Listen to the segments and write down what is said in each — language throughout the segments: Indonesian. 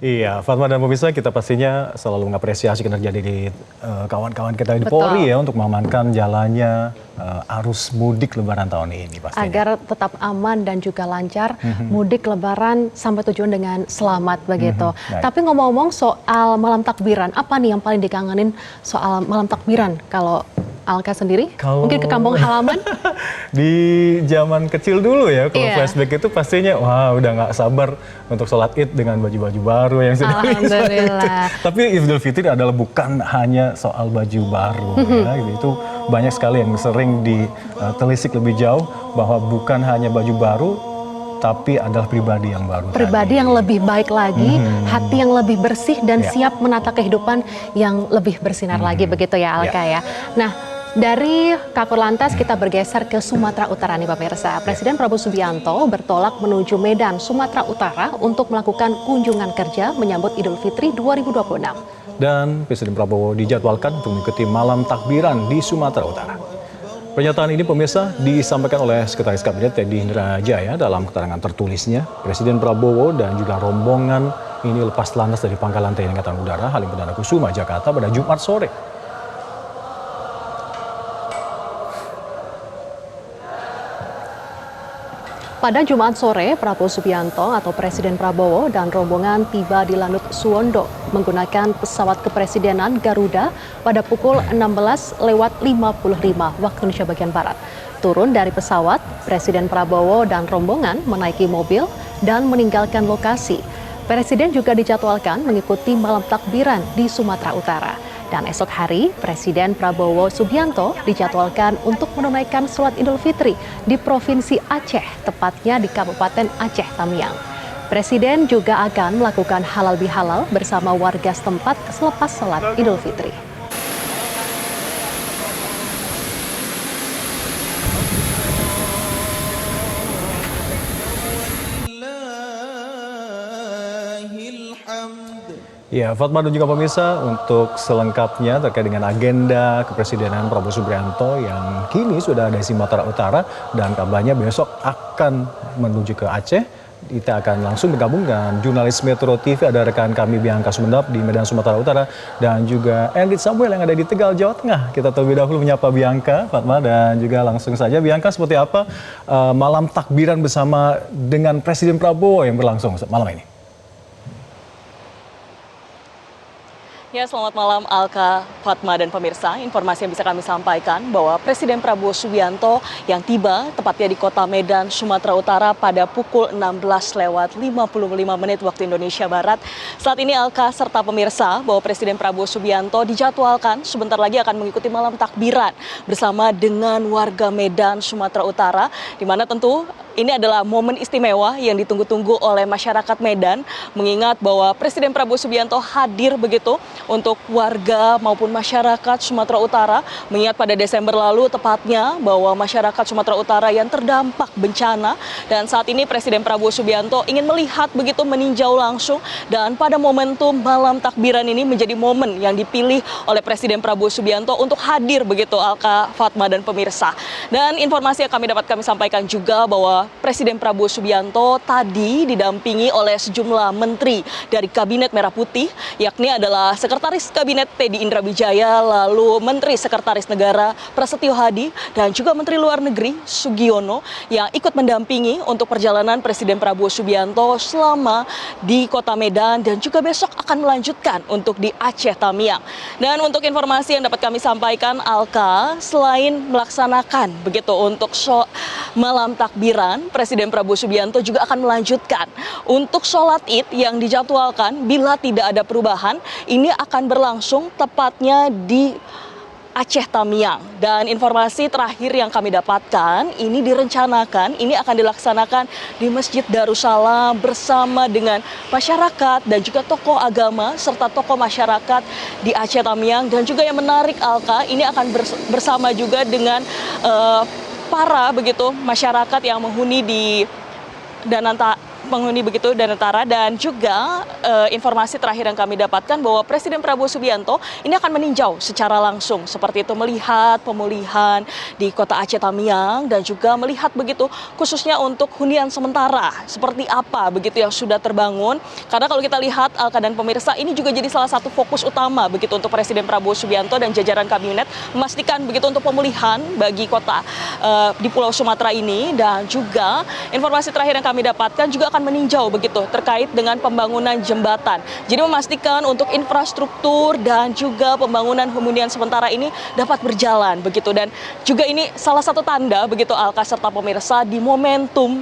Iya, Fatma dan pemirsa, kita pastinya selalu mengapresiasi kinerja dari kawan-kawan kita di Betul. Polri ya untuk mengamankan jalannya arus mudik Lebaran tahun ini pastinya. Agar tetap aman dan juga lancar mudik Lebaran sampai tujuan dengan selamat begitu. Baik. Tapi ngomong-ngomong soal malam takbiran, apa nih yang paling dikangenin soal malam takbiran kalau Alka sendiri? Mungkin ke kampung halaman? Di zaman kecil dulu ya, kalau Iya. flashback itu pastinya wah udah nggak sabar untuk sholat Id dengan baju-baju baru yang sudah Alhamdulillah. Tapi Idul Fitri adalah bukan hanya soal baju baru ya, gitu. Itu banyak sekali yang sering ditelisik lebih jauh bahwa bukan hanya baju baru tapi adalah pribadi yang baru. Pribadi yang lebih baik lagi, hati yang lebih bersih dan siap menata kehidupan yang lebih bersinar lagi begitu ya Alka ya. Nah, dari Kakor Lantas kita bergeser ke Sumatera Utara nih pemirsa. Presiden Prabowo Subianto bertolak menuju Medan, Sumatera Utara untuk melakukan kunjungan kerja menyambut Idul Fitri 2026. Dan Presiden Prabowo dijadwalkan untuk mengikuti malam takbiran di Sumatera Utara. Pernyataan ini pemirsa disampaikan oleh Sekretaris Kabinet Teddy Indra Jaya dalam keterangan tertulisnya. Presiden Prabowo dan juga rombongan ini lepas landas dari Pangkalan TNI Angkatan Udara Halim Perdana Kusuma, Jakarta pada Jumat sore. Pada Jumat sore, Prabowo Subianto atau Presiden Prabowo dan rombongan tiba di Lanut Suwondo menggunakan pesawat kepresidenan Garuda pada pukul 16.55 waktu Indonesia bagian Barat. Turun dari pesawat, Presiden Prabowo dan rombongan menaiki mobil dan meninggalkan lokasi. Presiden juga dijadwalkan mengikuti malam takbiran di Sumatera Utara. Dan esok hari, Presiden Prabowo Subianto dijadwalkan untuk menunaikan sholat Idul Fitri di Provinsi Aceh, tepatnya di Kabupaten Aceh Tamiang. Presiden juga akan melakukan halal bihalal bersama warga setempat selepas sholat Idul Fitri. Ya, Fatma dan juga pemirsa, untuk selengkapnya terkait dengan agenda kepresidenan Prabowo Subianto yang kini sudah ada di Sumatera Utara dan kabarnya besok akan menuju ke Aceh. Kita akan langsung bergabung dengan jurnalis Metro TV, ada rekan kami Bianca Sumendap di Medan, Sumatera Utara, dan juga Endrit Samuel yang ada di Tegal, Jawa Tengah. Kita terlebih dahulu menyapa Bianca, Fatma, dan juga langsung saja. Bianca, seperti apa malam takbiran bersama dengan Presiden Prabowo yang berlangsung malam ini? Ya, selamat malam Alka, Fatma, dan pemirsa. Informasi yang bisa kami sampaikan bahwa Presiden Prabowo Subianto yang tiba tepatnya di kota Medan, Sumatera Utara pada pukul 16.55 waktu Indonesia Barat. Saat ini Alka serta pemirsa bahwa Presiden Prabowo Subianto dijadwalkan sebentar lagi akan mengikuti malam takbiran bersama dengan warga Medan, Sumatera Utara, di mana tentu ini adalah momen istimewa yang ditunggu-tunggu oleh masyarakat Medan, mengingat bahwa Presiden Prabowo Subianto hadir begitu untuk warga maupun masyarakat Sumatera Utara, mengingat pada Desember lalu tepatnya bahwa masyarakat Sumatera Utara yang terdampak bencana, dan saat ini Presiden Prabowo Subianto ingin melihat begitu, meninjau langsung, dan pada momentum malam takbiran ini menjadi momen yang dipilih oleh Presiden Prabowo Subianto untuk hadir begitu, Alka, Fatma, dan pemirsa. Dan informasi yang kami sampaikan juga bahwa Presiden Prabowo Subianto tadi didampingi oleh sejumlah menteri dari Kabinet Merah Putih, yakni adalah Sekretaris Kabinet Teddy Indra Jaya, lalu Menteri Sekretaris Negara Prasetyo Hadi, dan juga Menteri Luar Negeri Sugiono yang ikut mendampingi untuk perjalanan Presiden Prabowo Subianto selama di Kota Medan, dan juga besok akan melanjutkan untuk di Aceh Tamiang. Dan untuk informasi yang dapat kami sampaikan, Alka, selain melaksanakan begitu untuk malam takbiran, Presiden Prabowo Subianto juga akan melanjutkan untuk sholat Id yang dijadwalkan bila tidak ada perubahan. Ini akan berlangsung tepatnya di Aceh Tamiang. Dan informasi terakhir yang kami dapatkan, ini direncanakan, ini akan dilaksanakan di Masjid Darussalam bersama dengan masyarakat dan juga tokoh agama serta tokoh masyarakat di Aceh Tamiang. Dan juga yang menarik, Alka, ini akan bersama juga dengan para begitu masyarakat yang menghuni di penghuni begitu Danantara, dan juga informasi terakhir yang kami dapatkan bahwa Presiden Prabowo Subianto ini akan meninjau secara langsung seperti itu, melihat pemulihan di kota Aceh Tamiang dan juga melihat begitu khususnya untuk hunian sementara seperti apa begitu yang sudah terbangun. Karena kalau kita lihat Alka dan pemirsa, ini juga jadi salah satu fokus utama begitu untuk Presiden Prabowo Subianto dan jajaran kabinet memastikan begitu untuk pemulihan bagi kota di Pulau Sumatera ini. Dan juga informasi terakhir yang kami dapatkan juga akan meninjau begitu terkait dengan pembangunan jembatan. Jadi memastikan untuk infrastruktur dan juga pembangunan hunian sementara ini dapat berjalan begitu. Dan juga ini salah satu tanda begitu Alka serta pemirsa di momentum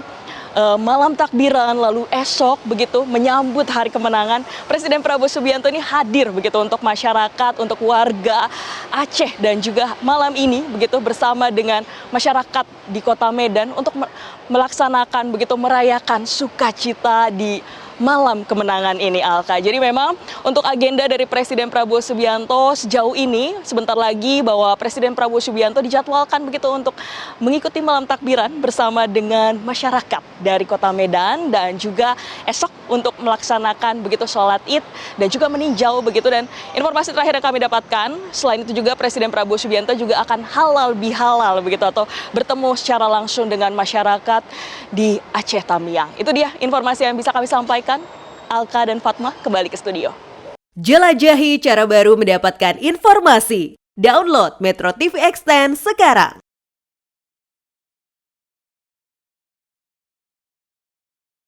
malam takbiran lalu esok begitu menyambut hari kemenangan, Presiden Prabowo Subianto ini hadir begitu untuk masyarakat, untuk warga Aceh, dan juga malam ini begitu bersama dengan masyarakat di Kota Medan untuk melaksanakan begitu merayakan sukacita di malam kemenangan ini, Alka. Jadi memang untuk agenda dari Presiden Prabowo Subianto sejauh ini sebentar lagi bahwa Presiden Prabowo Subianto dijadwalkan begitu untuk mengikuti malam takbiran bersama dengan masyarakat dari Kota Medan, dan juga esok untuk melaksanakan begitu sholat Id dan juga meninjau begitu. Dan informasi terakhir yang kami dapatkan, selain itu juga Presiden Prabowo Subianto juga akan halal bihalal begitu atau bertemu secara langsung dengan masyarakat di Aceh Tamiang. Itu dia informasi yang bisa kami sampaikan. Alka dan Fatma kembali ke studio. Jelajahi cara baru mendapatkan informasi. Download Metro TV Extend sekarang.